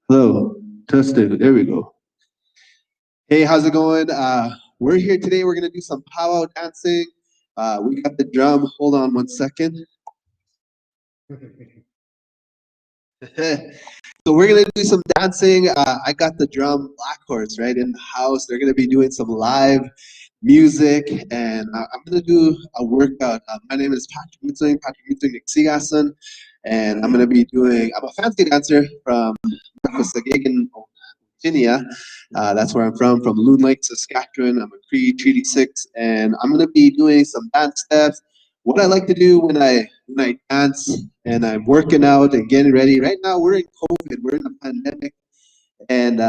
Hello, testing. There we go. Hey, how's it going? We're here today. We're gonna do some powwow dancing. We got the drum. Hold on one second. So we're gonna do some dancing. I got the drum Black Horse right in the house. They're gonna be doing some live music, and I'm gonna do a workout. My name is Patrick Mitsung Nixigasan, and I'm gonna be doing. I'm a fancy dancer from Sagagin, Virginia. That's where I'm from Loon Lake, Saskatchewan. I'm a Cree Treaty 6, and I'm gonna be doing some dance steps. What I like to do when I dance and I'm working out and getting ready. Right now we're in COVID, we're in a pandemic, and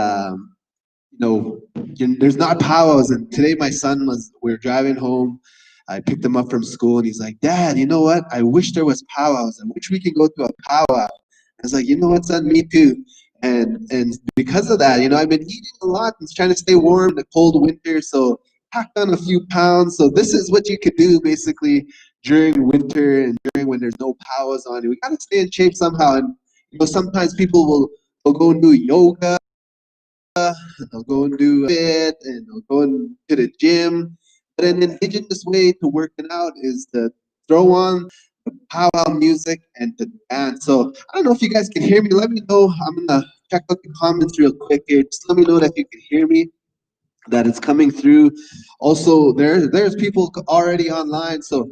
there's not powwows. And today my son we were driving home. I picked him up from school, and he's like, "Dad, you know what? I wish there was powwows. I wish we could go to a powwow." I was like, "You know what, son? Me too." And because of that, I've been eating a lot and trying to stay warm in the cold winter. So packed on a few pounds. So this is what you could do basically during winter and during when there's no powwows on. We gotta stay in shape somehow. And sometimes people will go and do yoga, they'll go and do fit, and they'll go and to the gym. But an indigenous way to working out is to throw on the powwow music and to dance. So I don't know if you guys can hear me. Let me know. I'm gonna check out the comments real quick here. Just let me know that you can hear me, that it's coming through. Also, there's people already online, so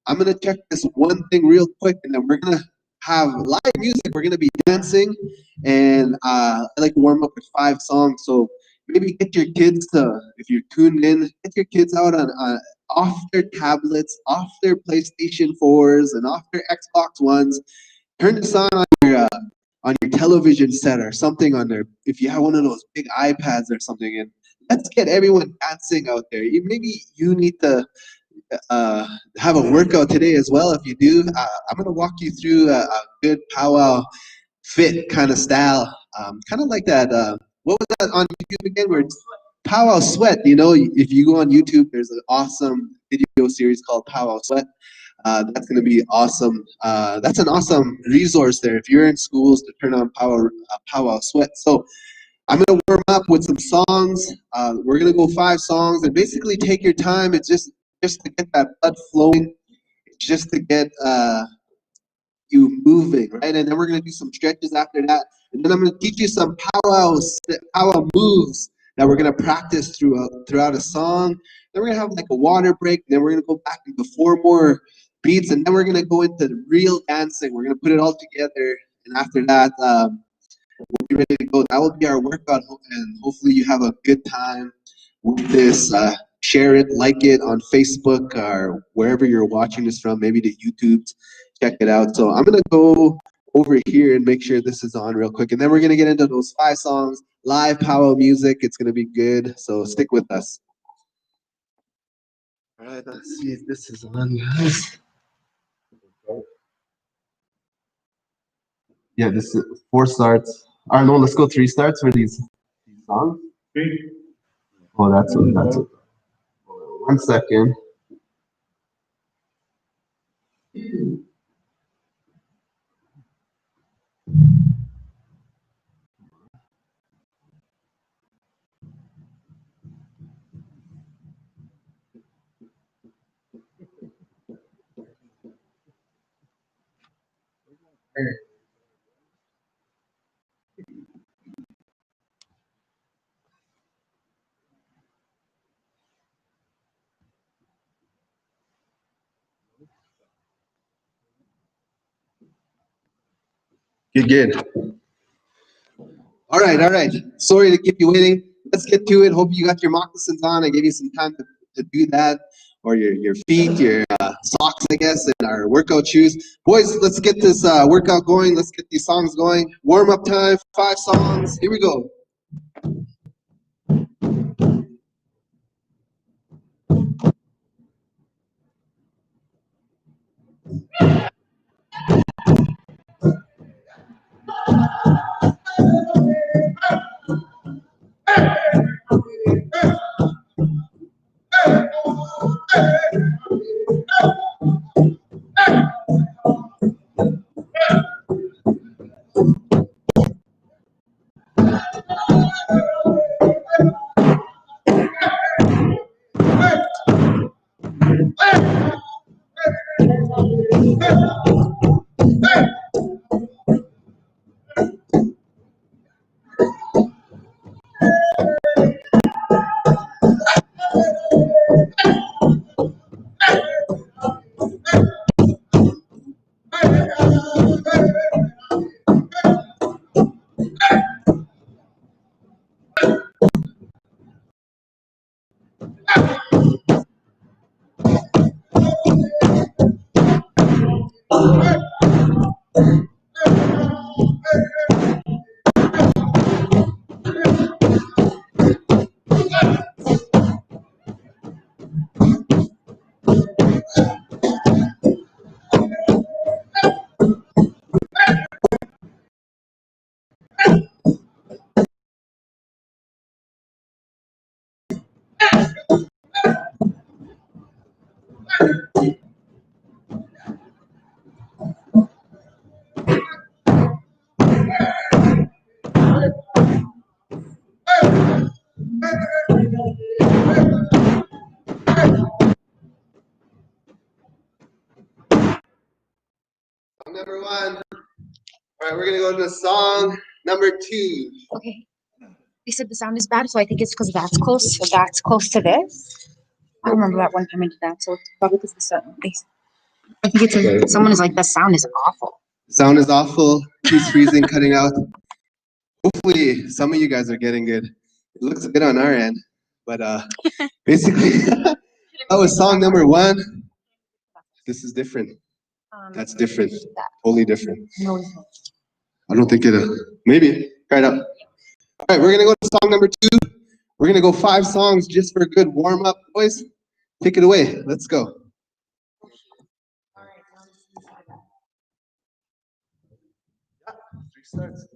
I'm gonna check this one thing real quick, and then we're gonna have live music. We're gonna be dancing, and I like to warm up with 5 songs. So maybe get your kids to, if you're tuned in, get your kids out on off their tablets, off their PlayStation 4s, and off their Xbox 1s. Turn this on your television set or something on there. If you have one of those big iPads or something, and let's get everyone dancing out there. Maybe you need to have a workout today as well. If you do, I'm gonna walk you through a good powwow fit kind of style, kind of like that. What was that on YouTube again? Where it's powwow sweat. If you go on YouTube, there's an awesome video series called Powwow Sweat. That's going to be awesome. That's an awesome resource there if you're in schools to turn on powwow sweat. So I'm going to warm up with some songs. We're going to go 5 songs, and basically take your time. It's just to get that blood flowing, just to get you moving, right? And then we're going to do some stretches after that. And then I'm going to teach you some powwow moves that we're going to practice throughout a song. Then we're going to have like a water break. Then we're going to go back into 4 more beats, and then we're going to go into the real dancing. We're going to put it all together, and after that, we'll be ready to go. That will be our workout, and hopefully you have a good time with this. Share it, like it on Facebook or wherever you're watching this from, maybe the YouTube. Check it out. So I'm going to go over here and make sure this is on real quick, and then we're going to get into those 5 songs, live powwow music. It's going to be good, so stick with us. All right, let's see if this is on, guys. Yeah, this is 4 starts. All right, no, let's go 3 starts for these songs. 3. Oh, that's it. 1 second. Good. All right. Sorry to keep you waiting. Let's get to it. Hope you got your moccasins on. I gave you some time to do that, or your feet, your socks, I guess, and our workout shoes. Boys, let's get this workout going. Let's get these songs going. Warm up time, 5 songs. Here we go. Number one. All right, we're gonna go to song number 2. Okay. They said the sound is bad, so I think it's because that's close. So that's close to this. I remember that one time I did that, so it's probably because the sound. I think it's Okay. someone is like, the sound is awful. Sound is awful. Keeps freezing, cutting out. Hopefully, some of you guys are getting good. It looks good on our end, but basically, that was song number 1. This is different. That's different. Totally different. No, it's not. I don't think it. Maybe. Try it out. All right, we're gonna go to song number 2. We're gonna go 5 songs just for a good warm up, boys. Take it away. Let's go. Three starts.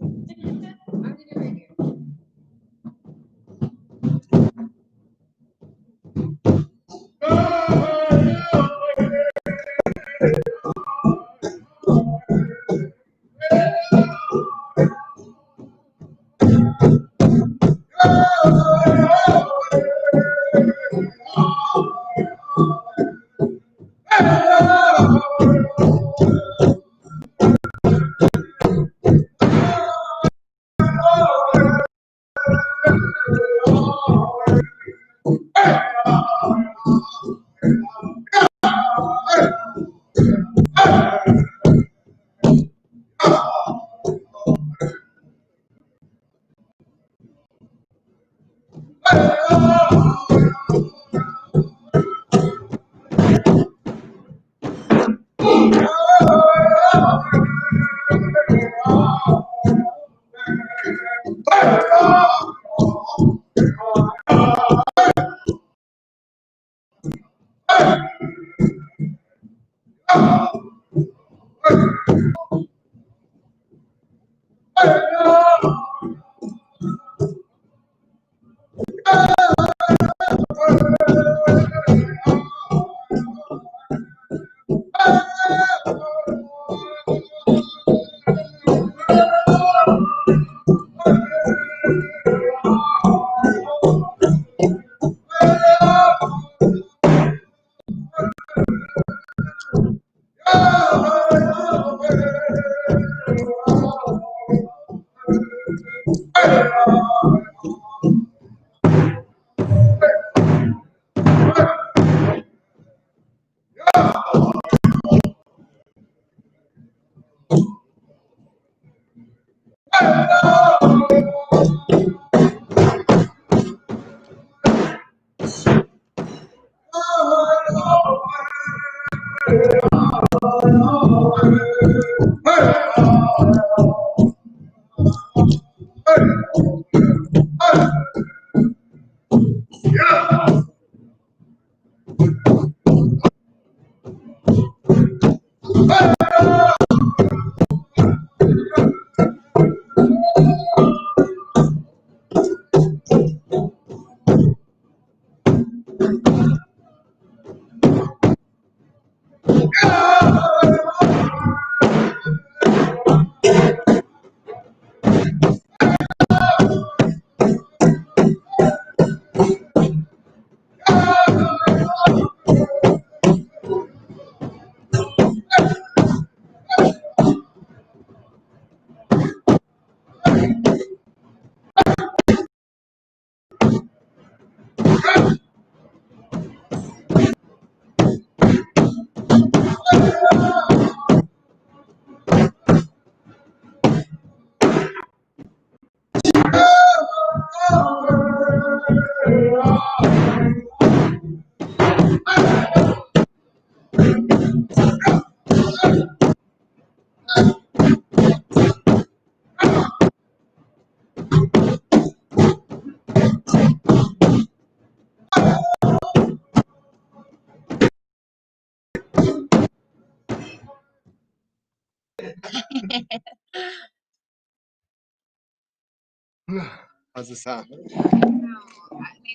How's it sound? Maybe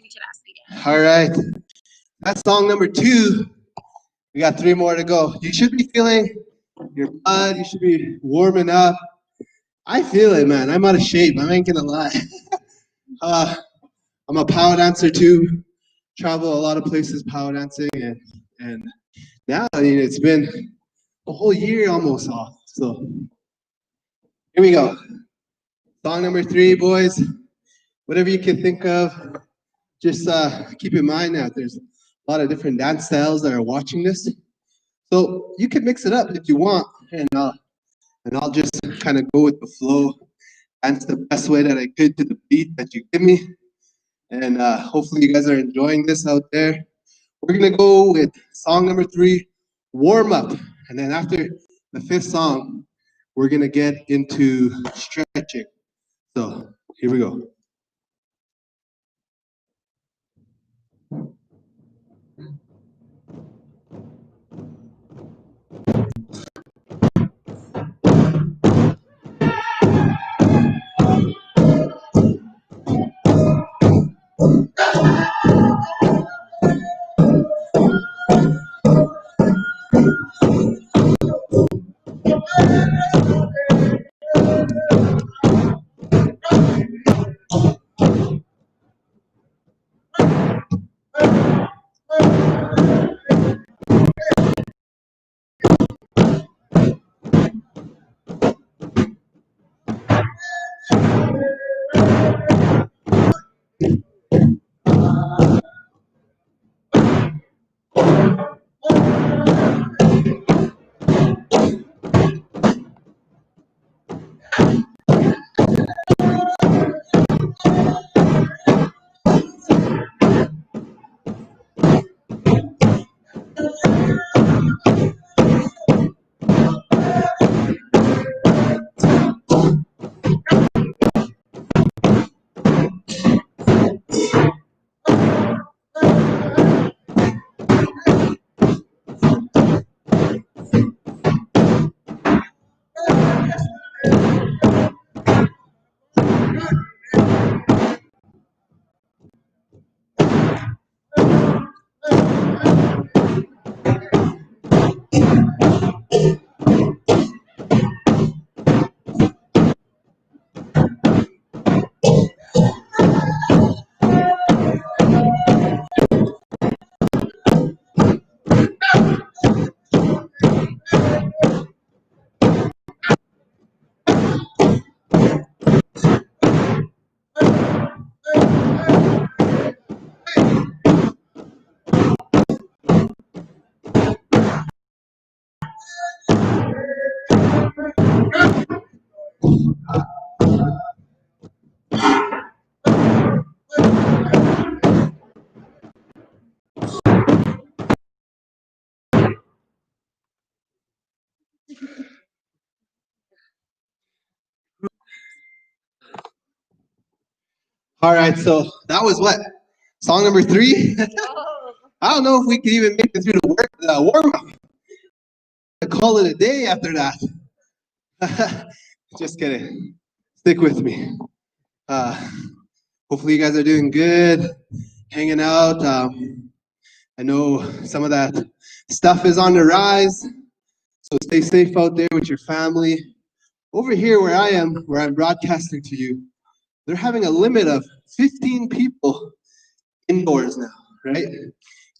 we should ask again. All right. That's song number 2. We got 3 more to go. You should be feeling your blood. You should be warming up. I feel it, man. I'm out of shape. I ain't gonna lie. I'm a power dancer too. Travel a lot of places power dancing, and now I mean it's been a whole year almost off. So here we go. Song number 3, boys. Whatever you can think of, just keep in mind that there's a lot of different dance styles that are watching this. So you can mix it up if you want, and I'll just kind of go with the flow, dance the best way that I could to the beat that you give me. And hopefully you guys are enjoying this out there. We're gonna go with song number 3, warm up, and then after the 5th song, we're gonna get into stretching. So here we go. All right, so that was what? Song number 3? I don't know if we could even make it through the warm up. Call it a day after that. Just kidding. Stick with me. Uh, hopefully you guys are doing good, hanging out. I know some of that stuff is on the rise, so stay safe out there with your family. Over here where I am, where I'm broadcasting to you, they're having a limit of 15 people indoors now, right?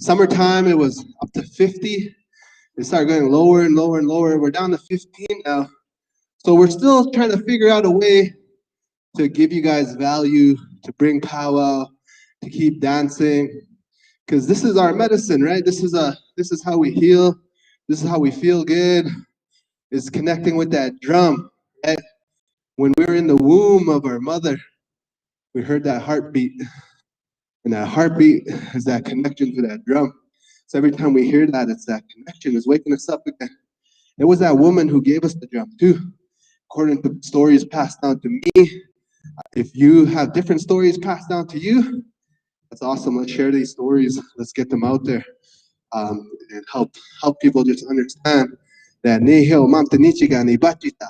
Summertime, it was up to 50. It started going lower and lower and lower. We're down to 15 now. So we're still trying to figure out a way to give you guys value, to bring powwow, to keep dancing, because this is our medicine, right? This is how we heal. This is how we feel good. Is connecting with that drum, right? When we were in the womb of our mother, we heard that heartbeat, and that heartbeat is that connection to that drum. So every time we hear that, it's that connection is waking us up again. It was that woman who gave us the drum too. According to stories passed down to me, if you have different stories passed down to you, that's awesome. Let's share these stories. Let's get them out there, and help people just understand that ni heo mam te nichiga ni bachita.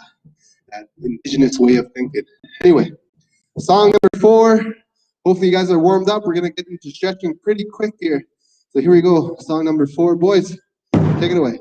that indigenous way of thinking. Anyway, song number 4. Hopefully you guys are warmed up. We're gonna get into stretching pretty quick here. So here we go. Song number 4, boys. Take it away.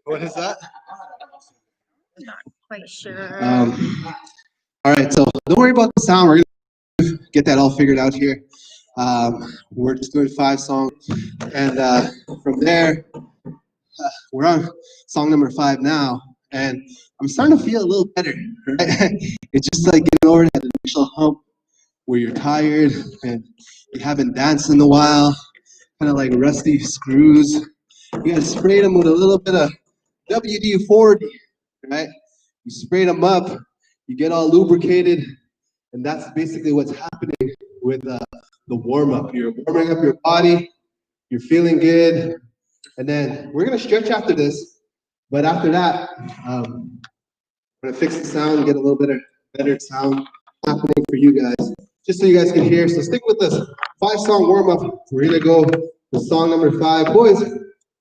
What is that? Not quite sure. All right, so don't worry about the sound. We're gonna get that all figured out here. We're just doing 5 songs, and from there, we're on song number 5 now, and I'm starting to feel a little better. Right? It's just like getting over that initial hump where you're tired and you haven't danced in a while, kind of like rusty screws. You gotta spray them with a little bit of WD-40, right? You spray them up, you get all lubricated, and that's basically what's happening with the warm-up. You're warming up your body, you're feeling good, and then we're gonna stretch after this, but after that, we're gonna fix the sound, get a little bit better sound happening for you guys, just so you guys can hear. So stick with us. 5-song warm-up. We're gonna go with song number 5. Boys,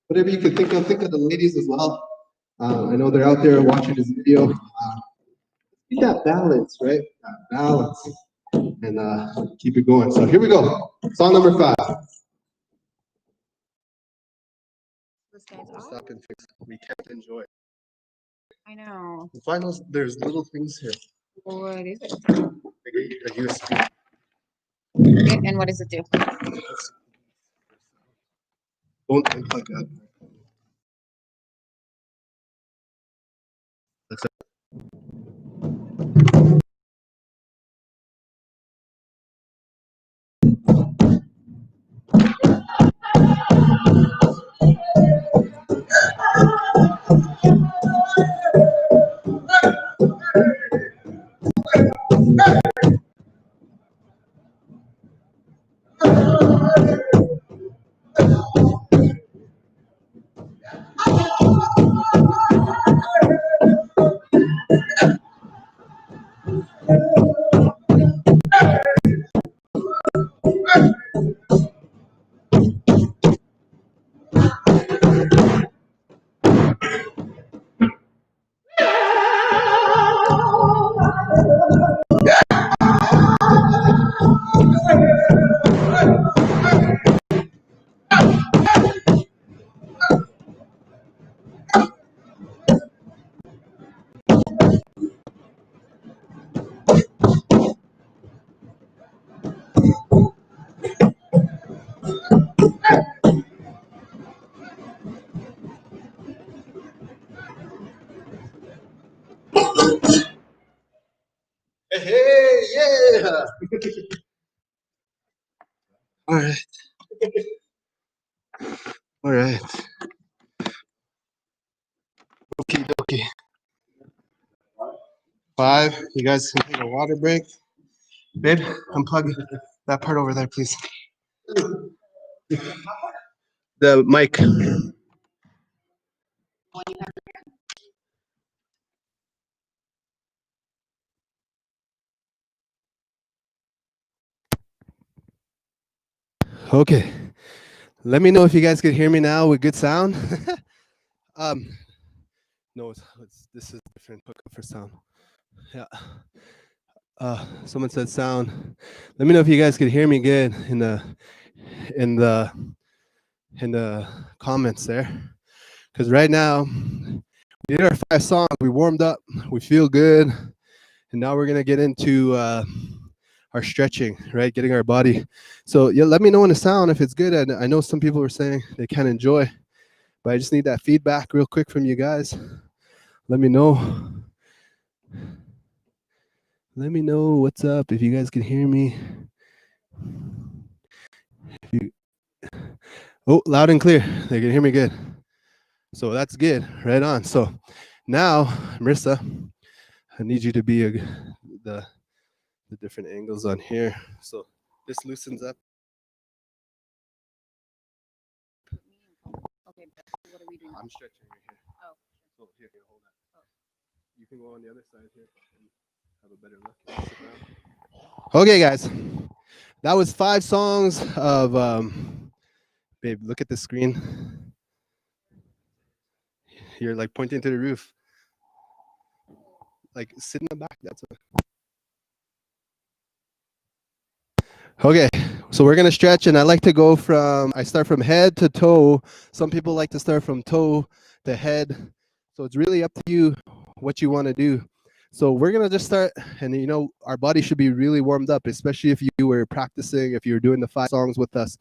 whatever you can think of the ladies as well. I know they're out there watching this video. Keep that balance, right? That balance, and keep it going. So here we go. Song number 5. This guy's off. Stop and fix it. We can't enjoy it. I know. Find those. There's little things here. What is it? Like a USB. And what does it do? Don't unplug that. That's it. Hey, yeah. All right. All right. Okie dokie. 5. You guys can take a water break. Babe, unplug that part over there, please. the mic. Okay. Let me know if you guys can hear me now with good sound. um, no, this is different hookup for sound. Yeah. Someone said sound. Let me know if you guys can hear me good in the in the comments there. Because right now we did our 5 songs. We warmed up. We feel good, and now we're gonna get into our stretching, right? Getting our body. So yeah, let me know in the sound if it's good. And I know some people were saying they can't enjoy, but I just need that feedback real quick from you guys. Let me know. Let me know what's up if you guys can hear me. Oh, loud and clear. They can hear me good. So that's good. Right on. So now, Marissa, I need you to be the different angles on here. So this loosens up. Okay, what are we doing? I'm stretching right here. Oh. So here, hold that. Oh. You can go on the other side here and have a better look. Okay, guys. That was 5 songs of babe, look at the screen. You're like pointing to the roof. Like sit in the back. That's what. Okay, so we're gonna stretch, and I like to go I start from head to toe. Some people like to start from toe to head. So it's really up to you what you want to do. So we're gonna just start, and our body should be really warmed up, especially if you were practicing, if you were doing the 5 songs with us.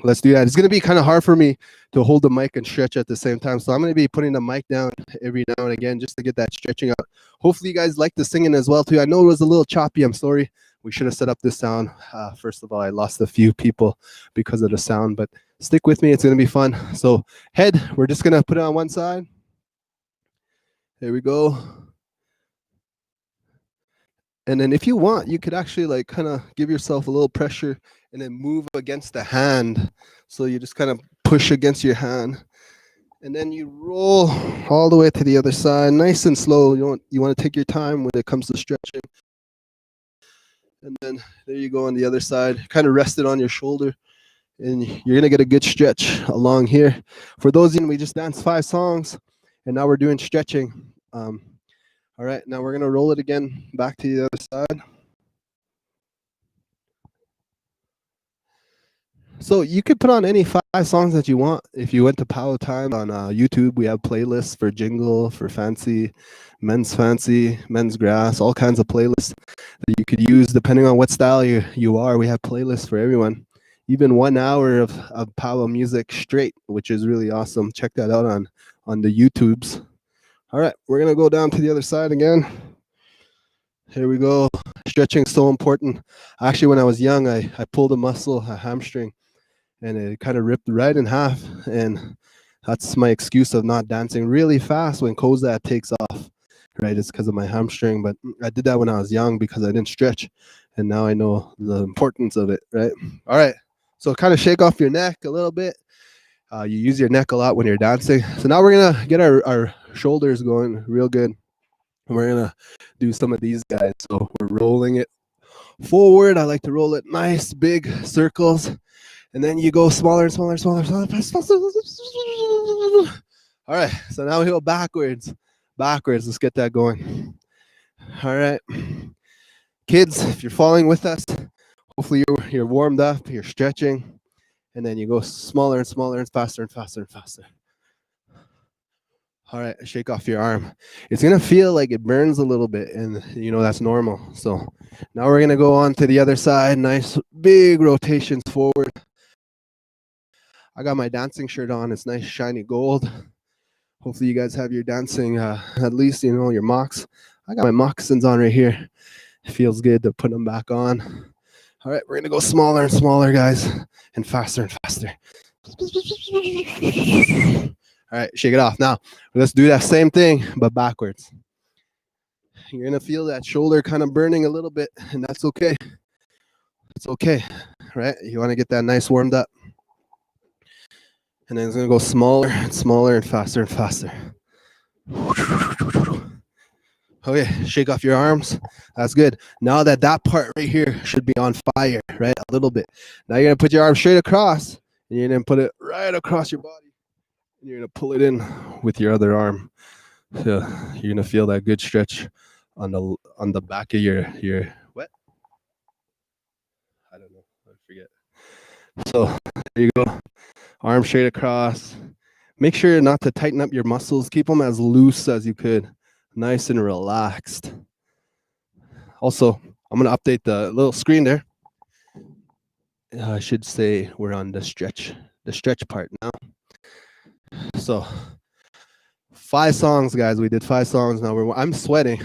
Let's do that. It's gonna be kind of hard for me to hold the mic and stretch at the same time. So I'm gonna be putting the mic down every now and again just to get that stretching out. Hopefully you guys like the singing as well too. I know it was a little choppy. I'm sorry. We should have set up this sound. First of all, I lost a few people because of the sound, but stick with me. It's gonna be fun. So head, we're just gonna put it on one side. There we go. And then if you want, you could actually like kind of give yourself a little pressure and then move against the hand. So you just kind of push against your hand. And then you roll all the way to the other side, nice and slow. You want to take your time when it comes to stretching. And then there you go on the other side. Kind of rest it on your shoulder. And you're going to get a good stretch along here. For those of you, we just danced 5 songs. And now we're doing stretching. All right, now we're going to roll it again back to the other side. So you could put on any 5 songs that you want. If you went to Powwow Time on YouTube, we have playlists for Jingle, for Fancy, Men's Grass, all kinds of playlists that you could use depending on what style you are. We have playlists for everyone. Even 1 hour of Powwow music straight, which is really awesome. Check that out on the YouTubes. All right, we're going to go down to the other side again. Here we go. Stretching is so important. Actually, when I was young, I pulled a muscle, a hamstring, and it kind of ripped right in half. And that's my excuse of not dancing really fast when Kozat takes off, right? It's because of my hamstring. But I did that when I was young because I didn't stretch. And now I know the importance of it, right? All right. So kind of shake off your neck a little bit. You use your neck a lot when you're dancing. So now we're going to get our shoulders going real good. And we're going to do some of these guys. So we're rolling it forward. I like to roll it nice, big circles. And then you go smaller and smaller, smaller, smaller. All right, so now we go backwards. Let's get that going. All right. Kids, if you're following with us, hopefully you're warmed up, you're stretching, and then you go smaller and smaller and faster and faster and faster. All right, shake off your arm. It's gonna feel like it burns a little bit, and that's normal. So now we're gonna go on to the other side. Nice big rotations forward. I got my dancing shirt on. It's nice shiny gold. Hopefully you guys have your dancing, at least, your mocks. I got my moccasins on right here. It feels good to put them back on. All right, we're going to go smaller and smaller, guys, and faster. All right, shake it off. Now, let's do that same thing, but backwards. You're going to feel that shoulder kind of burning a little bit, and that's okay. It's okay, right? You want to get that nice warmed up. And then it's gonna go smaller and smaller and faster and faster. Okay, shake off your arms. That's good. Now that part right here should be on fire, right? A little bit. Now you're gonna put your arm straight across, and you're gonna put it right across your body, and you're gonna pull it in with your other arm. So you're gonna feel that good stretch on the back of your what? I don't know. I forget. So there you go. Arm straight across. Make sure not to tighten up your muscles. Keep them as loose as you could. Nice and relaxed. Also, I'm going to update the little screen there. I should say we're on the stretch part now. So 5 songs, guys. We did 5 songs. Now I'm sweating.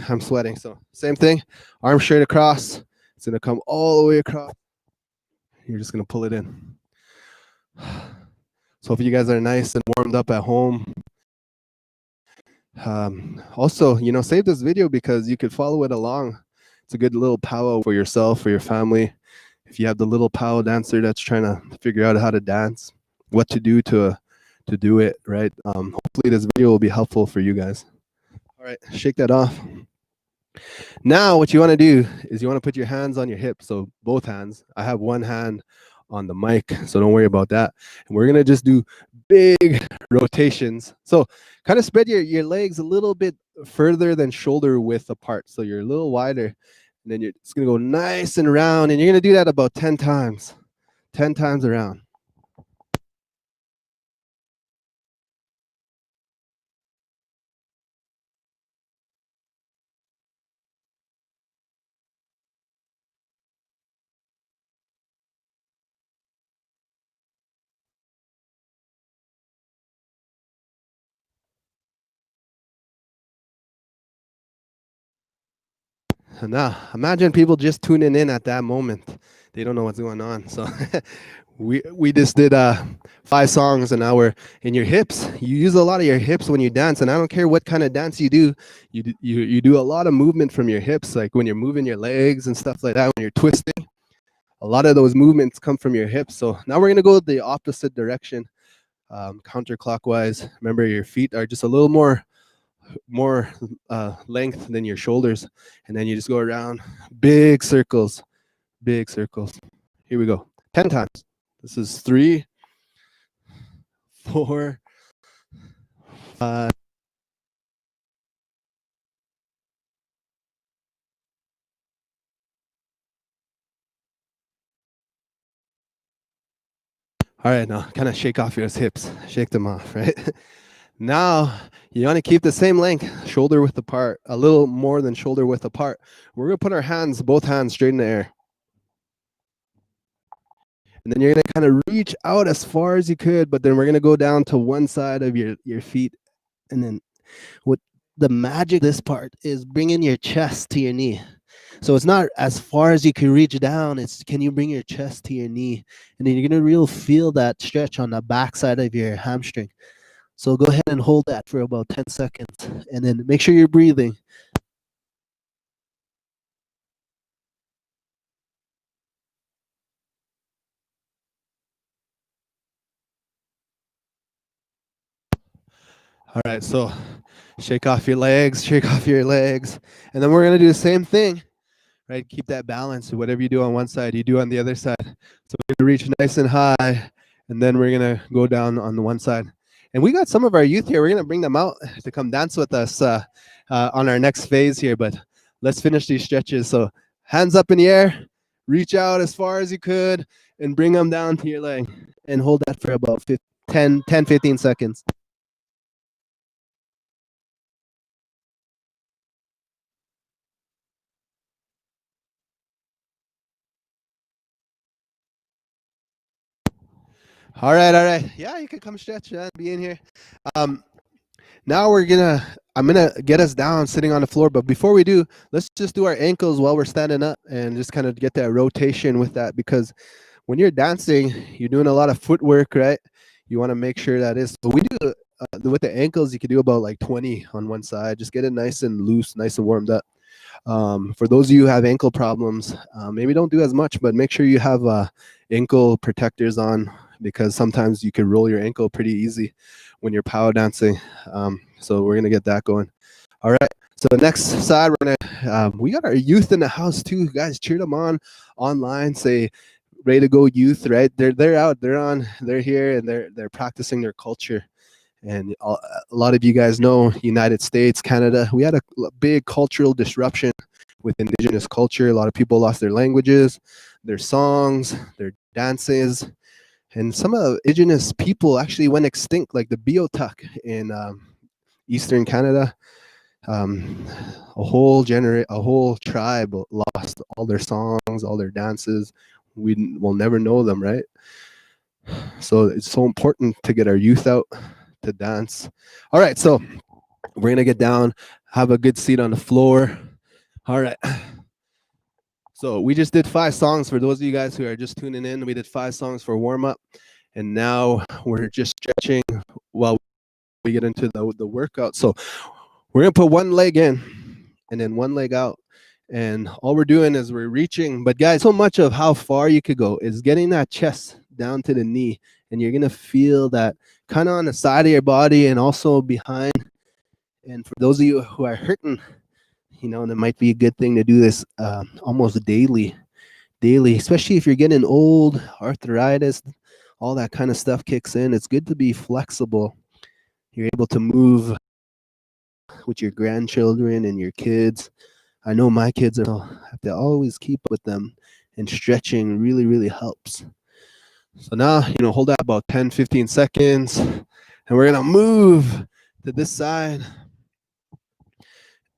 So same thing. Arm straight across. It's going to come all the way across. You're just going to pull it in. So if you guys are nice and warmed up at home, also, save this video because you could follow it along. It's a good little powwow for yourself, for your family. If you have the little powwow dancer that's trying to figure out how to dance, what to do to do it, right? Hopefully this video will be helpful for you guys. All right, shake that off. Now what you want to do is you want to put your hands on your hips, so both hands. I have one hand on the mic, so don't worry about that. And we're gonna just do big rotations. So kind of spread your legs a little bit further than shoulder width apart, so you're a little wider, and then you're just gonna go nice and round, and you're gonna do that about 10 times around. Now, imagine people just tuning in at that moment. They don't know what's going on. So we just did 5 songs, and now we're in your hips. You use a lot of your hips when you dance, and I don't care what kind of dance you do. You do a lot of movement from your hips, like when you're moving your legs and stuff like that, when you're twisting. A lot of those movements come from your hips. So now we're going to go the opposite direction, counterclockwise. Remember, your feet are just a little more length than your shoulders, and then you just go around big circles. Here we go, 10 times. This is 3, 4, 5. All right, now kind of shake off your hips, shake them off, right? Now you want to keep the same length, shoulder width apart, a little more than shoulder width apart. We're going to put our hands, both hands, straight in the air. And then you're going to kind of reach out as far as you could, but then we're going to go down to one side of your feet. And then what the magic this part is bringing your chest to your knee. So it's not as far as you can reach down. It's can you bring your chest to your knee? And then you're going to really feel that stretch on the back side of your hamstring. So go ahead and hold that for about 10 seconds. And then make sure you're breathing. All right, so shake off your legs. And then we're going to do the same thing, right? Keep that balance. Whatever you do on one side, you do on the other side. So we're going to reach nice and high, and then we're going to go down on the one side. And we got some of our youth here. We're going to bring them out to come dance with us on our next phase here. But let's finish these stretches. So hands up in the air, reach out as far as you could, and bring them down to your leg. And hold that for about 15 seconds. All right. Yeah, you can come stretch and be in here. Now I'm gonna get us down sitting on the floor, but before we do, let's just do our ankles while we're standing up and just kind of get that rotation with that, because when you're dancing, you're doing a lot of footwork, right? You want to make sure that is. So we do with the ankles, you can do about like 20 on one side. Just get it nice and loose, nice and warmed up. For those of you who have ankle problems, maybe don't do as much, but make sure you have ankle protectors on because sometimes you could roll your ankle pretty easy when you're power dancing. So we're gonna get that going. All right. So the next side, we're gonna we got our youth in the house too, guys. Cheer them on online. Say, ready to go, youth! Right? They're out. They're here, and they're practicing their culture. And a lot of you guys know, United States, Canada, we had a big cultural disruption with indigenous culture. A lot of people lost their languages, their songs, their dances, and some of the indigenous people actually went extinct, like the Beothuk in Eastern Canada. A whole tribe lost all their songs, all their dances. We will never know them, right? So it's so important to get our youth out to dance. All right, so we're gonna get down, have a good seat on the floor. All right. So we just did 5 songs. For those of you guys who are just tuning in, we did 5 songs for warm up, and now we're just stretching while we get into the workout. So we're gonna put one leg in and then one leg out, and all we're doing is we're reaching. But guys, so much of how far you could go is getting that chest down to the knee, and you're gonna feel that kind of on the side of your body and also behind. And for those of you who are hurting, you know, that might be a good thing to do this almost daily, especially if you're getting old, arthritis, all that kind of stuff kicks in. It's good to be flexible. You're able to move with your grandchildren and your kids. I know my kids have to always keep up with them, and stretching really, really helps. So now, you know, hold that about 10, 15 seconds, and we're gonna move to this side.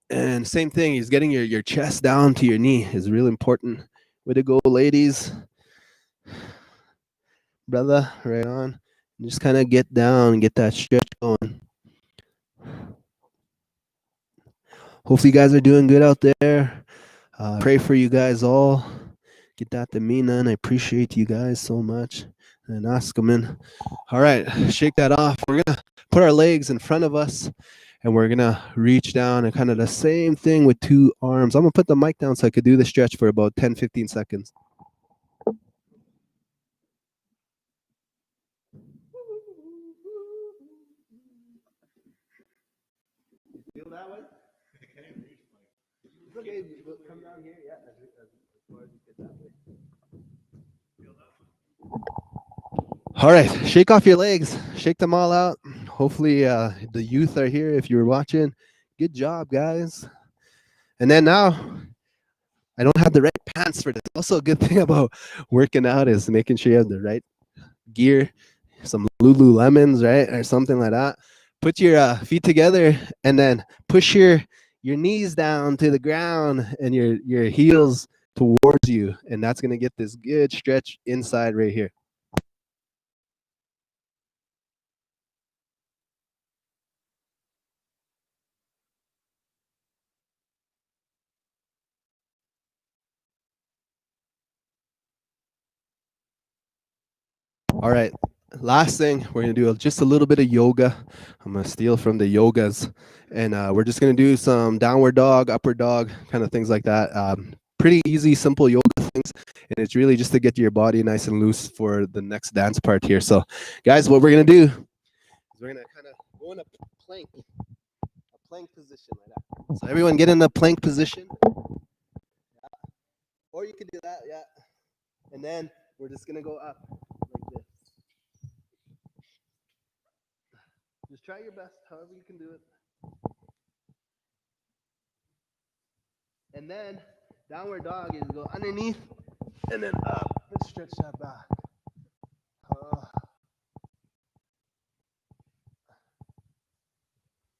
And same thing, is getting your chest down to your knee is really important. Way to go, ladies. Brother, right on. Just kind of get down and get that stretch going. Hopefully you guys are doing good out there. Pray for you guys all. Get that to Mina, and I appreciate you guys so much. And ask them in. All right, shake that off. We're gonna put our legs in front of us, and we're gonna reach down and kind of the same thing with 2 arms. I'm gonna put the mic down so I could do the stretch for about 10, 15 seconds. Feel that way? It's okay, come down here, yeah, as far as you get that way. All right, shake off your legs, shake them all out. Hopefully the youth are here if you're watching. Good job, guys. And then now, I don't have the right pants for this. Also, a good thing about working out is making sure you have the right gear, some Lululemons, right, or something like that. Put your feet together and then push your knees down to the ground and your heels towards you, and that's gonna get this good stretch inside right here. All right, last thing, we're gonna do just a little bit of yoga. I'm gonna steal from the yogas, and we're just gonna do some downward dog, upward dog, kind of things like that. Pretty easy, simple yoga things, and it's really just to get your body nice and loose for the next dance part here. So, guys, what we're gonna do is we're gonna kind of go in a plank position like that. So everyone get in a plank position, yeah. Or you could do that, yeah. And then we're just gonna go up like this. Just try your best, however you can do it. And then downward dog is go underneath and then up and stretch that back.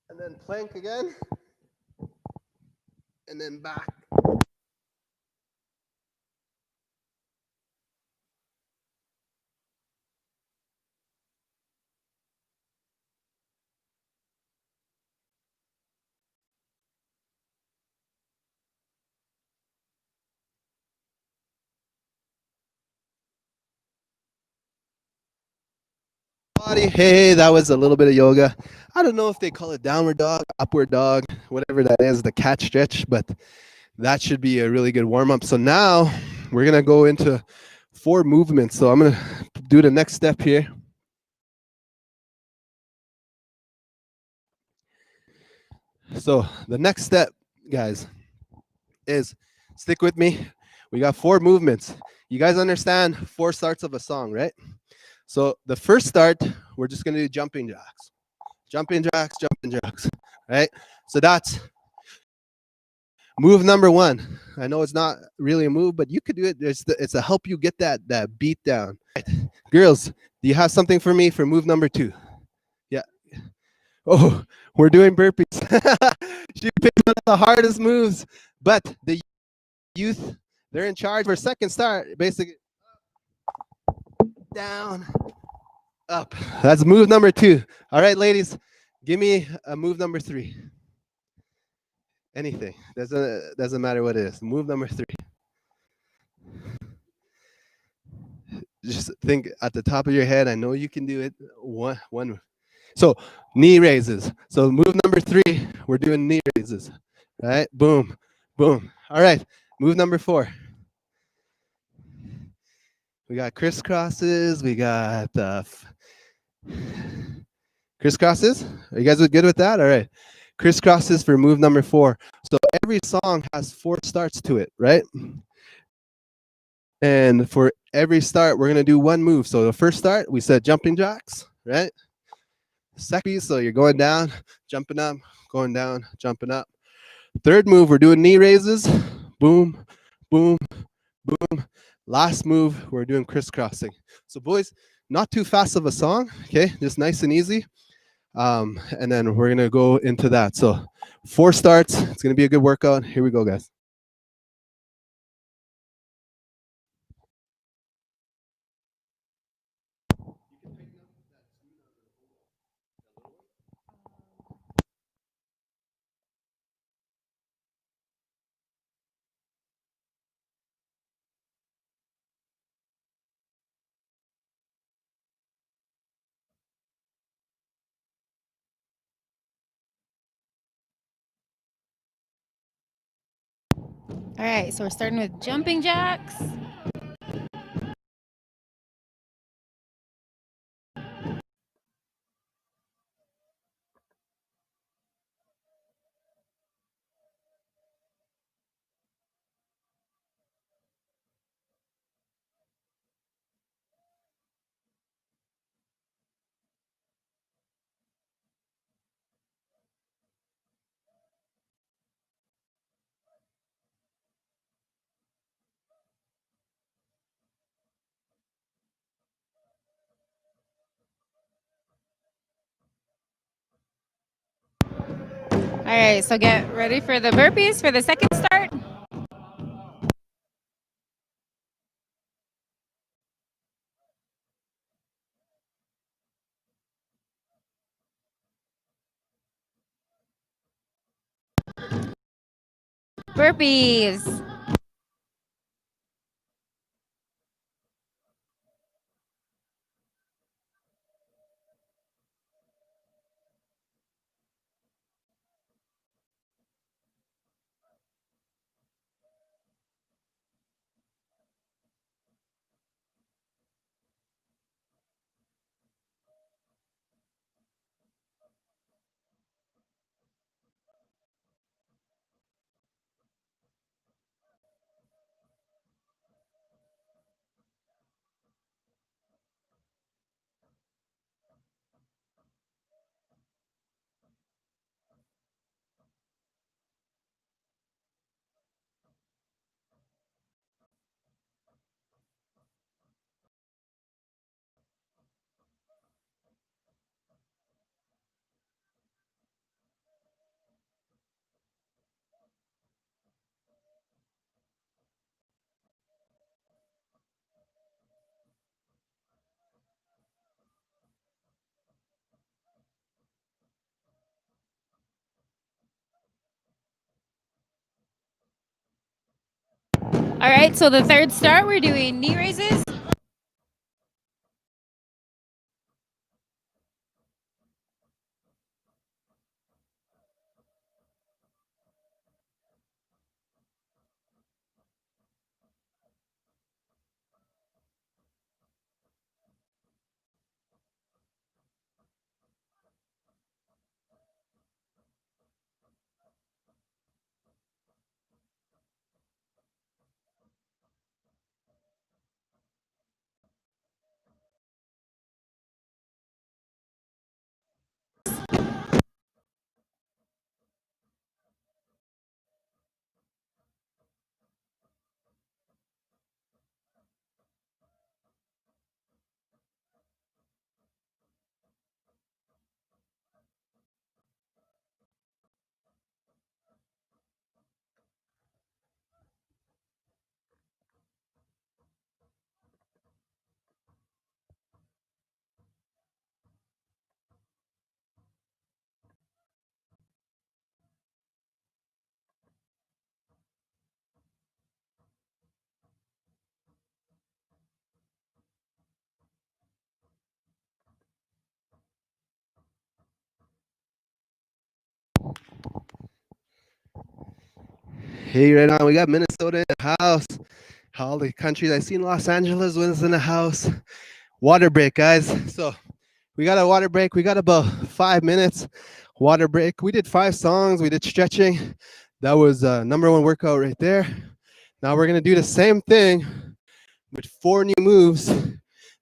And then plank again. And then back. Body. Hey, that was a little bit of yoga. I don't know if they call it downward dog, upward dog, whatever that is, the cat stretch, but that should be a really good warm up. So now we're gonna go into 4 movements. So I'm gonna do the next step here. So the next step, guys, is stick with me. We got 4 movements. You guys understand 4 starts of a song, right? So the first start, we're just gonna do jumping jacks. Jumping jacks, right? So that's move number 1. I know it's not really a move, but you could do it. It's to help you get that beat down. Right. Girls, do you have something for me for move number 2? Yeah. Oh, we're doing burpees. She picked one of the hardest moves, but the youth, they're in charge for second start. Basically, down, up. That's move number 2. All right, ladies, give me a move number 3. Anything. Doesn't matter what it is. Move number 3. Just think at the top of your head. I know you can do it. One. So knee raises. So move number 3. We're doing knee raises. Right? Boom, boom. All right. Move number 4. We got crisscrosses. We got crisscrosses. Are you guys good with that? All right. Crisscrosses for move number 4. So every song has 4 starts to it, right? And for every start, we're gonna do 1 move. So the first start, we said jumping jacks, right? Second piece, so you're going down, jumping up, going down, jumping up. Third move, we're doing knee raises. Boom, boom, boom. Last move, we're doing crisscrossing. So boys, not too fast of a song, okay? Just nice and easy. And then we're gonna go into that. So 4 starts, it's gonna be a good workout. Here we go, guys. All right, so we're starting with jumping jacks. All right, so get ready for the burpees for the second start. Burpees. All right, so the third start, we're doing knee raises. Hey, right now we got Minnesota in the house. All the countries I seen Los Angeles was in the house. Water break, guys. So we got a water break. We got about 5 minutes water break. We did 5 songs. We did stretching. That was number 1 workout right there. Now we're gonna do the same thing with 4 new moves.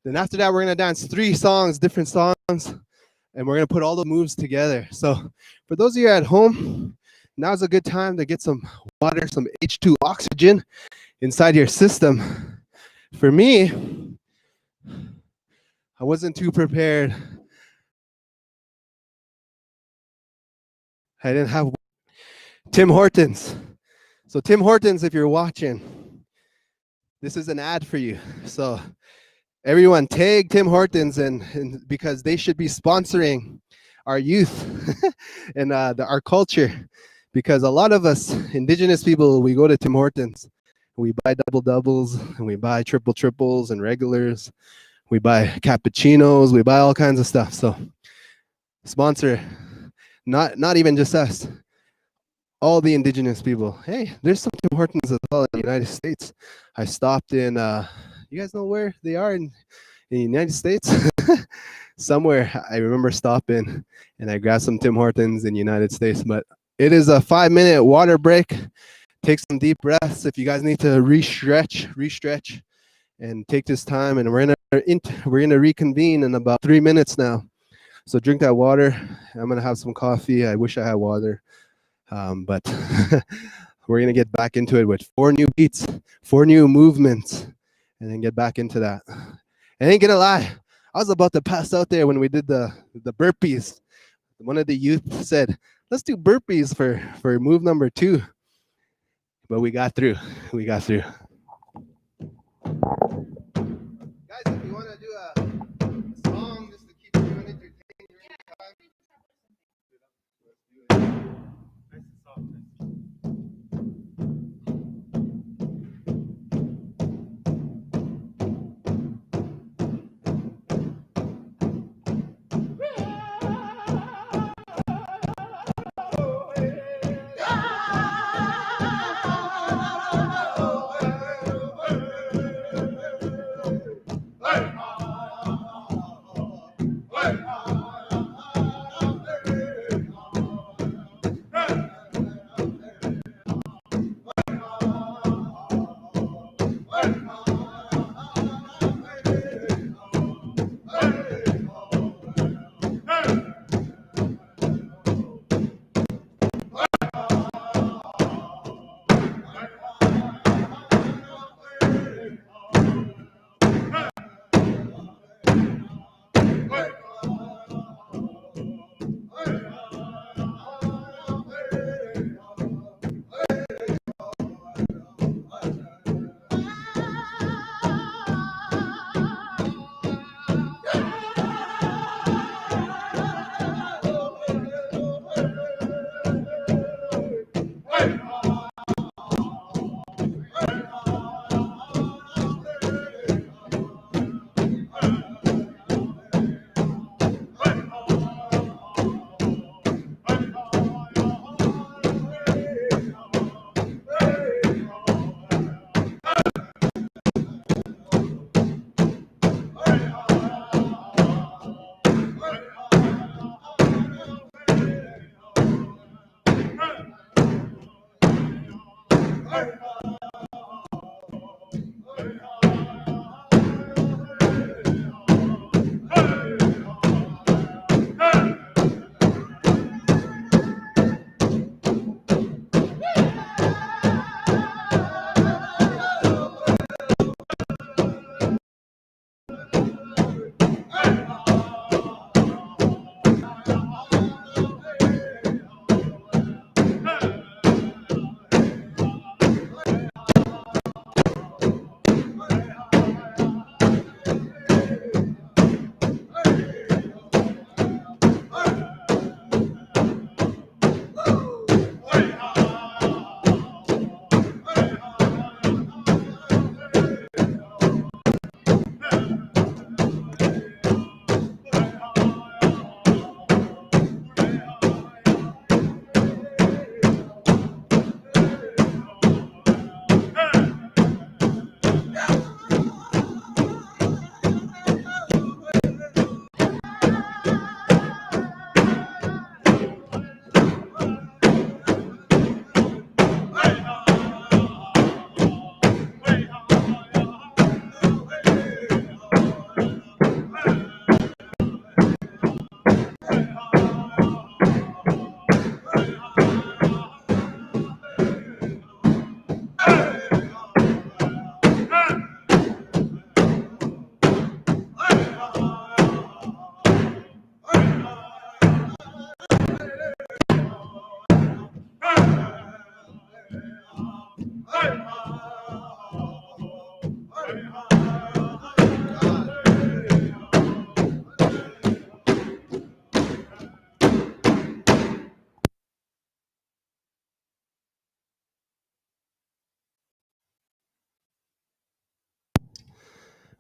Then after that, we're gonna dance 3 songs, different songs, and we're gonna put all the moves together. So for those of you at home, now's a good time to get some water, some H2 oxygen inside your system. For me, I wasn't too prepared. I didn't have Tim Hortons. So Tim Hortons, if you're watching, this is an ad for you. So everyone tag Tim Hortons and because they should be sponsoring our youth and our culture, because a lot of us indigenous people, we go to Tim Hortons, we buy double doubles and we buy triple triples and regulars, we buy cappuccinos, we buy all kinds of stuff. So sponsor, not even just us, all the indigenous people. Hey, there's some Tim Hortons as well in the United States. I stopped in you guys know where they are in the United States? Somewhere I remember stopping and I grabbed some Tim Hortons in the United States. But it is a 5-minute water break. Take some deep breaths. If you guys need to restretch, and take this time. And we're gonna reconvene in about 3 minutes now. So drink that water. I'm gonna have some coffee. I wish I had water, but we're gonna get back into it with 4 new beats, 4 new movements, and then get back into that. I ain't gonna lie, I was about to pass out there when we did the burpees. One of the youth said, "Let's do burpees for move number 2," but we got through. Guys, if you want to do a song just to keep you entertained during the time, let's do it. Nice and soft.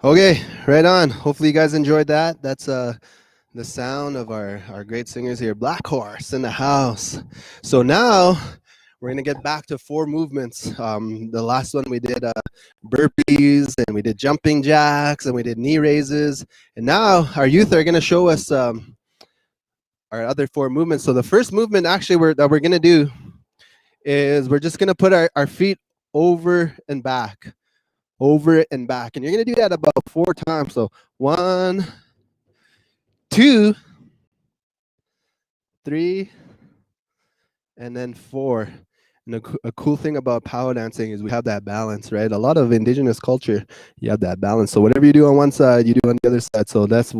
Okay, right on. Hopefully you guys enjoyed that. That's the sound of our great singers here. Black Horse in the house. So now we're gonna get back to four movements. The last one we did burpees and we did jumping jacks and we did knee raises. And now our youth are gonna show us our other four movements. So the first movement actually that we're gonna do is we're just gonna put our feet over and back, over and back. And you're gonna do that about 4 times. So 1, 2, 3, and then 4. And a cool thing about power dancing is we have that balance, right? A lot of indigenous culture, you have that balance. So whatever you do on one side, you do on the other side. So that's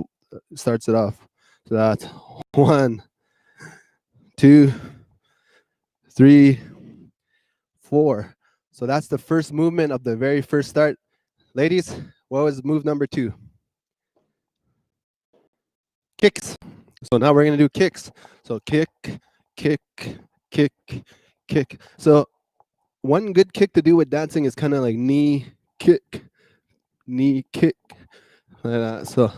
starts it off. So that's 1, 2, 3, 4. So that's the first movement of the very first start. Ladies, what was move number 2? Kicks. So now we're gonna do kicks. So kick, kick, kick, kick. So one good kick to do with dancing is kind of like knee kick, knee kick. So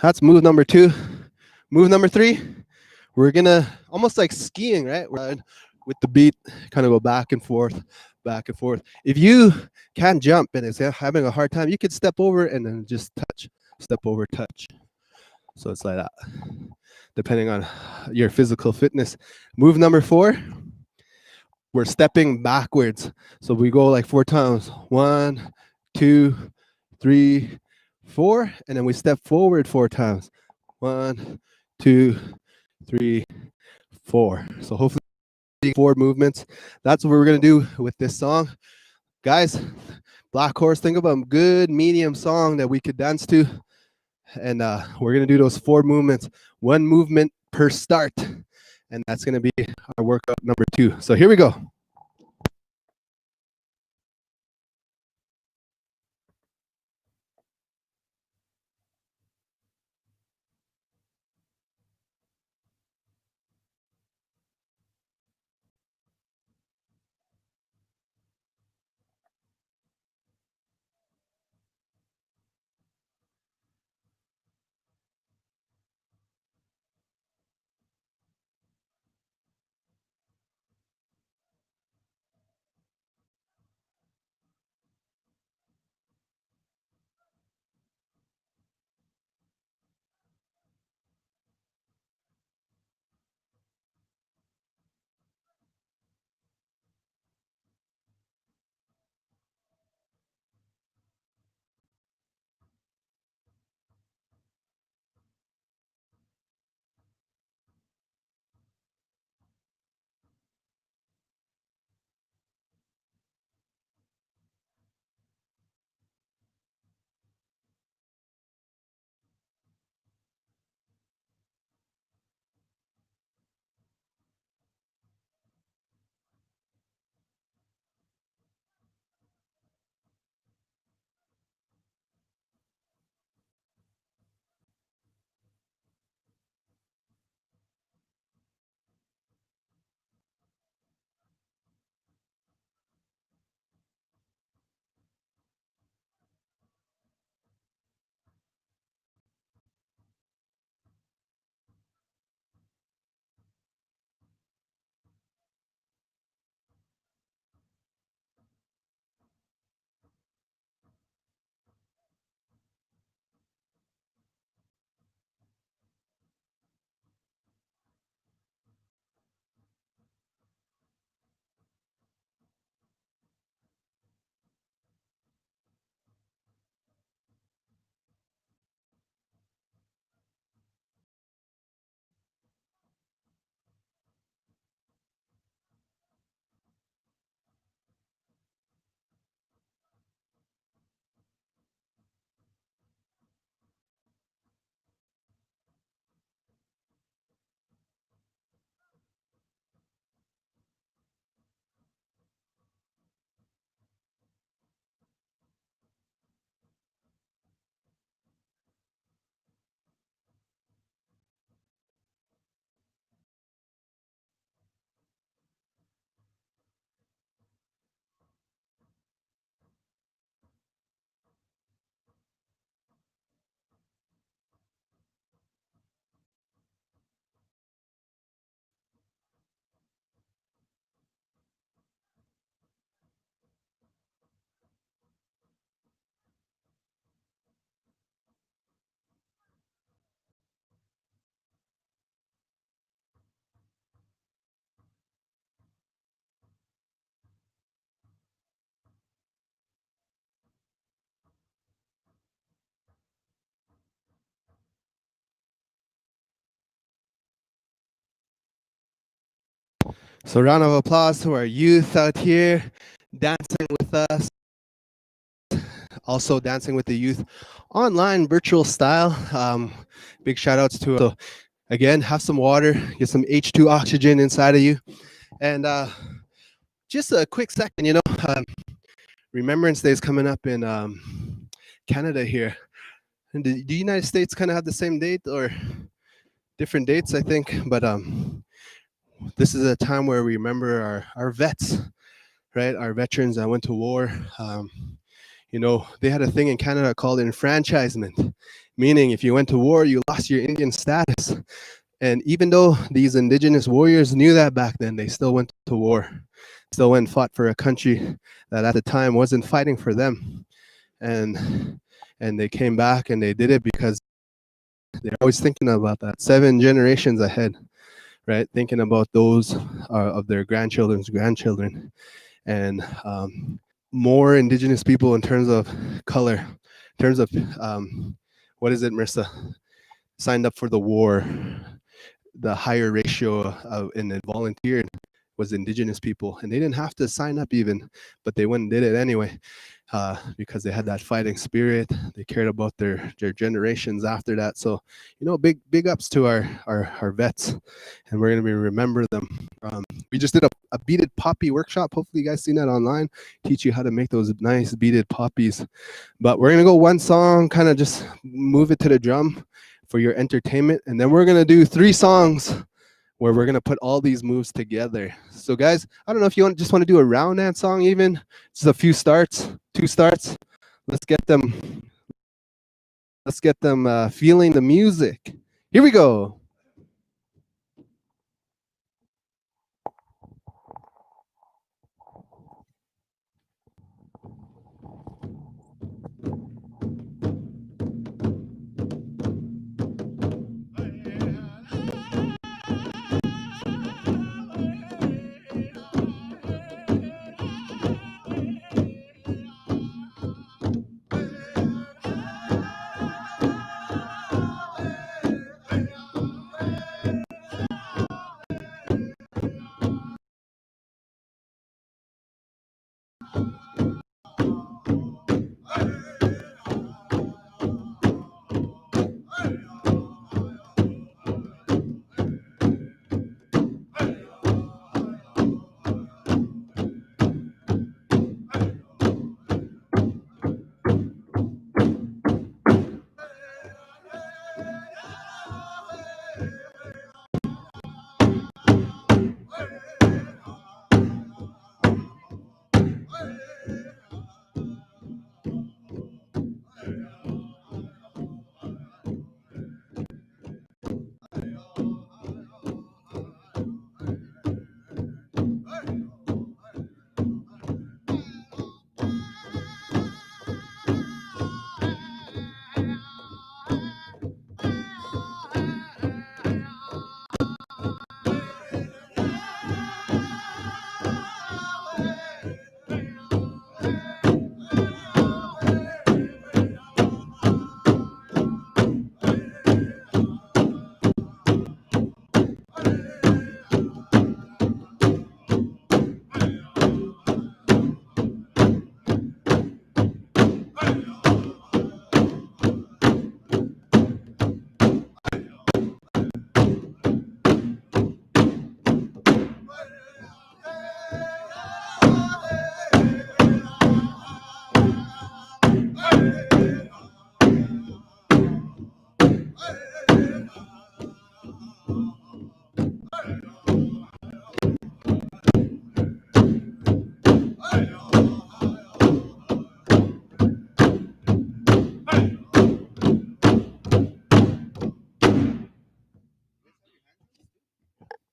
that's move number 2. Move number 3, we're gonna almost like skiing, right? With the beat, kind of go back and forth, back and forth. If you can't jump and is having a hard time, you could step over and then just touch, step over, touch. So it's like that, depending on your physical fitness. Move number 4, we're stepping backwards. So we go like 4 times. 1, 2, 3, 4, and then we step forward 4 times. 1, 2, 3, 4. So hopefully 4 movements. That's what we're gonna do with this song, guys. Black Horse, think of a good medium song that we could dance to, and we're gonna do those 4 movements, 1 movement per start, and that's gonna be our workout number 2. So here we go. So round of applause to our youth out here dancing with us. Also dancing with the youth online virtual style. Big shout outs to so again, have some water, get some H2 oxygen inside of you. And just a quick second, Remembrance Day is coming up in Canada here. And the United States kind of have the same date or different dates, I think. But this is a time where we remember our vets, right? Our veterans that went to war. They had a thing in Canada called enfranchisement, meaning if you went to war, you lost your Indian status. And even though these indigenous warriors knew that back then, they still went to war, still went and fought for a country that at the time wasn't fighting for them. And they came back and they did it because they're always thinking about that 7 generations ahead, right? Thinking about those of their grandchildren's grandchildren. And more indigenous people in terms of color, in terms of, what is it, Marissa? Signed up for the war. The higher ratio and then volunteered was indigenous people, and they didn't have to sign up even, but they went and did it anyway because they had that fighting spirit. They cared about their generations after that. So, big ups to our vets, and we're gonna remember them. We just did a beaded poppy workshop. Hopefully, you guys seen that online. Teach you how to make those nice beaded poppies. But we're gonna go one song, kind of just move it to the drum for your entertainment, and then we're gonna do 3 songs where we're gonna put all these moves together. So guys, I don't know if you just want to do a round dance song, even just a few starts, 2 starts. Let's get them feeling the music. Here we go.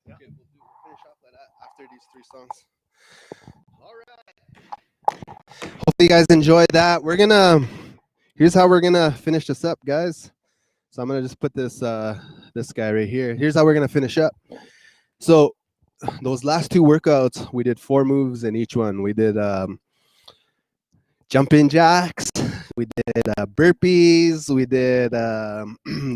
Okay, we'll finish off that after these 3 songs. All right. Hopefully you guys enjoyed that. Here's how we're gonna finish this up, guys. So I'm gonna just put this guy right here. Here's how we're gonna finish up. So those last 2 workouts, we did 4 moves in each one. We did jumping jacks, we did burpees, we did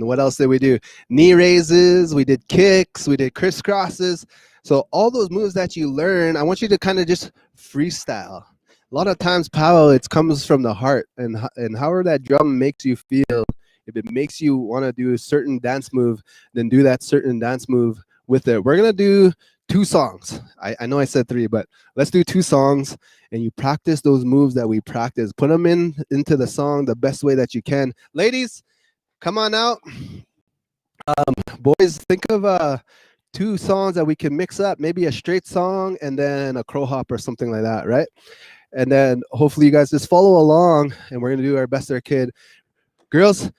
what else did we do? Knee raises, we did kicks, we did crisscrosses. So all those moves that you learn, I want you to kind of just freestyle. A lot of times, powwow, it comes from the heart, and however that drum makes you feel. If it makes you want to do a certain dance move, then do that certain dance move with it. We're gonna do 2 songs. I know I said 3, but let's do 2 songs, and you practice those moves that we practice. Put them into the song the best way that you can. Ladies, come on out. Boys, think of 2 songs that we can mix up, maybe a straight song and then a crow hop or something like that, right? And then hopefully you guys just follow along, and we're gonna do our best, our kid. Girls,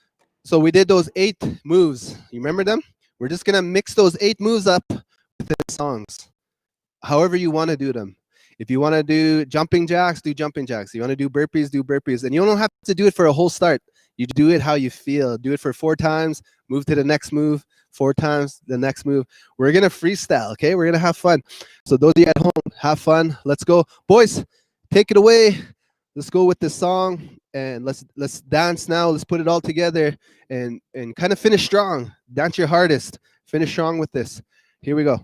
so we did those 8 moves. You remember them? We're just gonna mix those 8 moves up with the songs, however you want to do them. If you want to do jumping jacks, do jumping jacks. If you want to do burpees, and you don't have to do it for a whole start. You do it how you feel. Do it for 4 times, move to the next move, 4 times, the next move. We're gonna freestyle, okay? We're gonna have fun. So those of you at home, have fun. Let's go. Boys, take it away. Let's go with this song, and let's dance now. Let's put it all together and kind of finish strong. Dance your hardest. Finish strong with this. Here we go.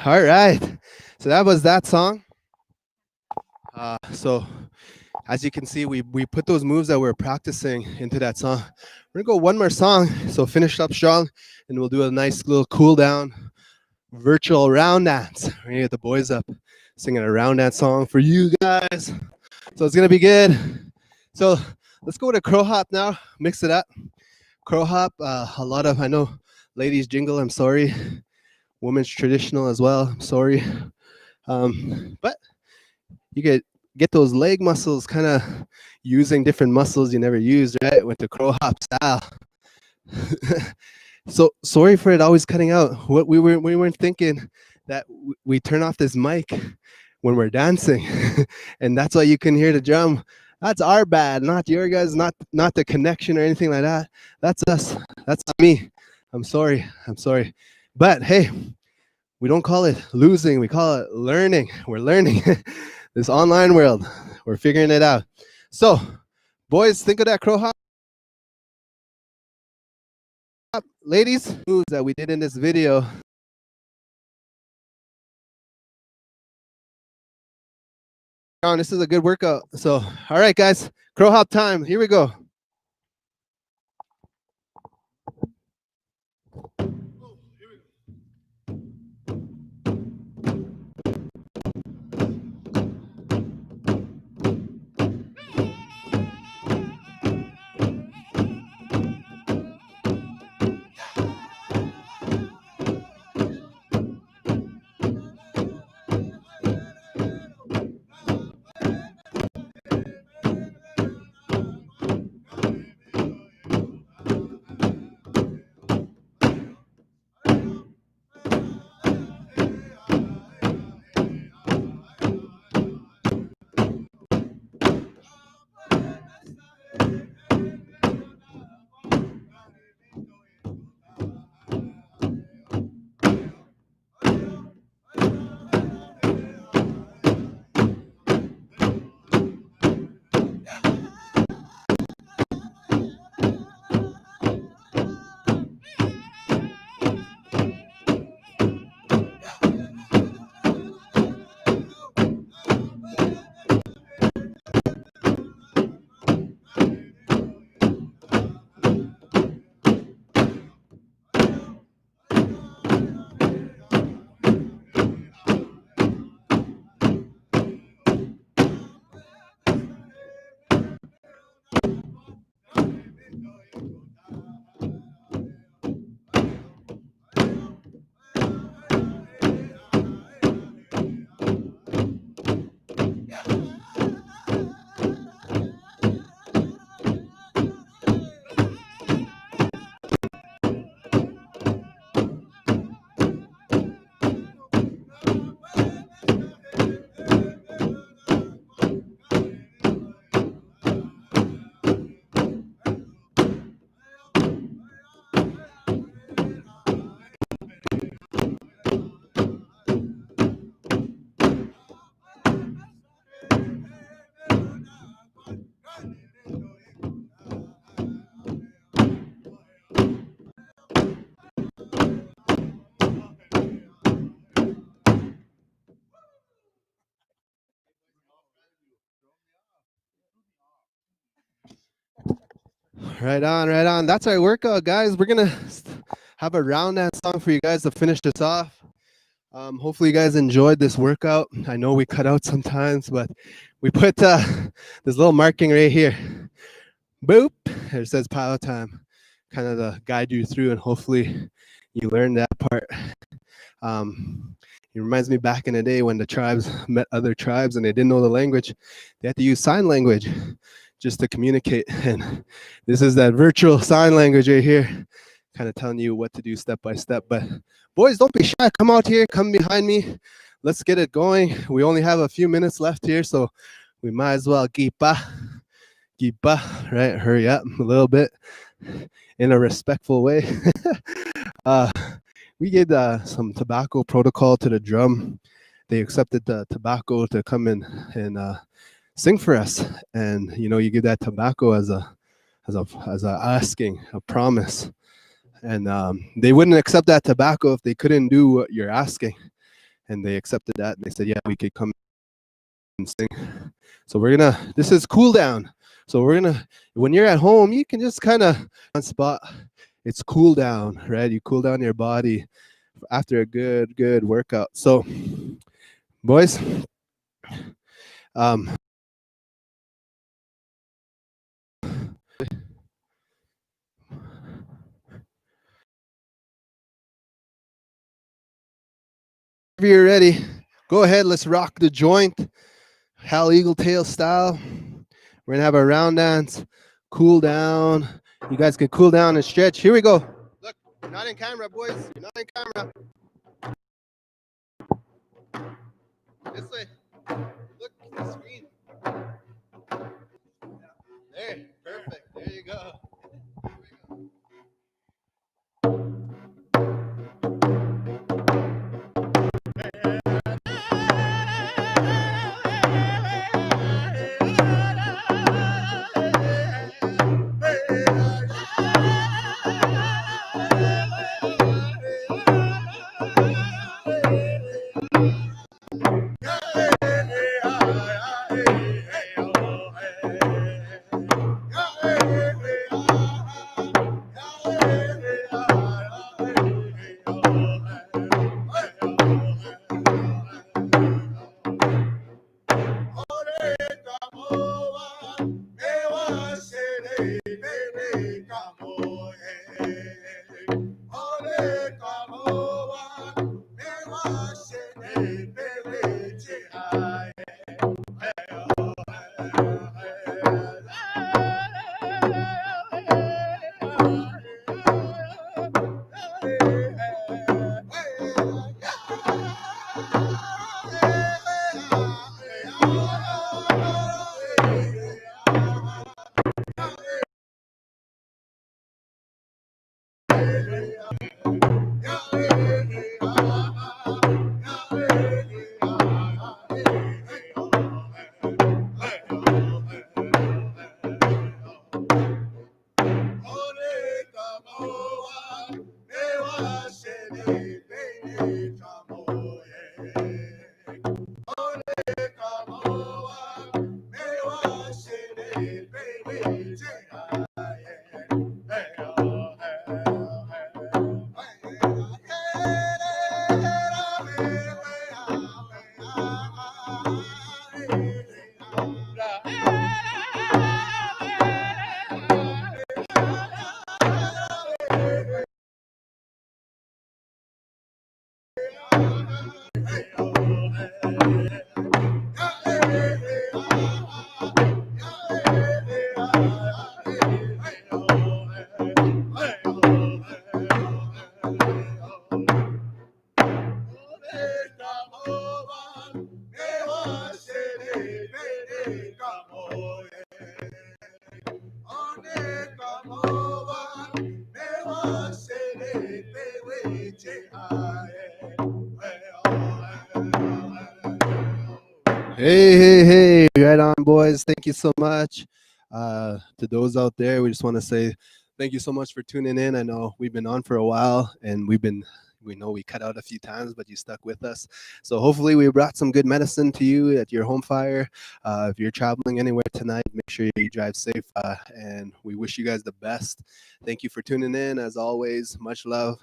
All right. So that was that song. So as you can see, we put those moves that we're practicing into that song. We're gonna go one more song. So finish up strong, and we'll do a nice little cool down virtual round dance. We're gonna get the boys up singing a round dance song for you guys. So it's gonna be good. So let's go with a crow hop now. Mix it up. Crow hop. A lot of, I know, ladies jingle. I'm sorry. Women's traditional as well. I'm sorry. But you get get those leg muscles kind of using different muscles you never used, right? With the crow hop style. So sorry for it always cutting out. What we weren't thinking that we turn off this mic when we're dancing, and that's why you can hear the drum. That's our bad, not your guys, not the connection or anything like that. That's us. That's not me. I'm sorry. But hey, we don't call it losing. We call it learning. We're learning this online world. We're figuring it out. So, boys, think of that crow hop. Ladies, moves that we did in this video. This is a good workout. So, all right, guys, crow hop time. Here we go. Right on, right on. That's our workout, guys. We're gonna have a round dance song for you guys to finish this off. Hopefully you guys enjoyed this workout. I know we cut out sometimes, but we put this little marking right here. Boop. It says Powwow time, kind of to guide you through, and hopefully you learned that part. It reminds me back in the day when the tribes met other tribes and they didn't know the language. They had to use sign language just to communicate. And this is that virtual sign language right here, kind of telling you what to do step by step. But boys, don't be shy. Come out here, come behind me. Let's get it going. We only have a few minutes left here, so we might as well keep right? Hurry up a little bit in a respectful way. We did some tobacco protocol to the drum. They accepted the tobacco to come in and sing for us. And you know, you give that tobacco as a asking, a promise. And they wouldn't accept that tobacco if they couldn't do what you're asking. And they accepted that, and they said, yeah, we could come and sing. So we're gonna, this is cool down. So we're gonna, when you're at home, you can just kind of on spot. It's cool down, right? You cool down your body after a good workout. So, boys, if you're ready, go ahead. Let's rock the joint. Hell Eagle Tail style. We're gonna have a round dance, cool down. You guys can cool down and stretch. Here we go. Look, you're not in camera, boys. You're not in camera. This way. Look at the screen. There, perfect. There you go. Hey, right on, boys. Thank you so much. To those out there, we just want to say thank you so much for tuning in. I know we've been on for a while and we know we cut out a few times, but you stuck with us. So hopefully we brought some good medicine to you at your home fire. If you're traveling anywhere tonight, make sure you drive safe. And we wish you guys the best. Thank you for tuning in. As always, much love.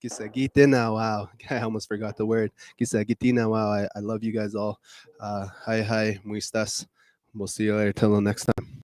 Gisagitina, wow. I almost forgot the word. Gisagitina, wow. I love you guys all. Hi, muy estás. We'll see you later. Till next time.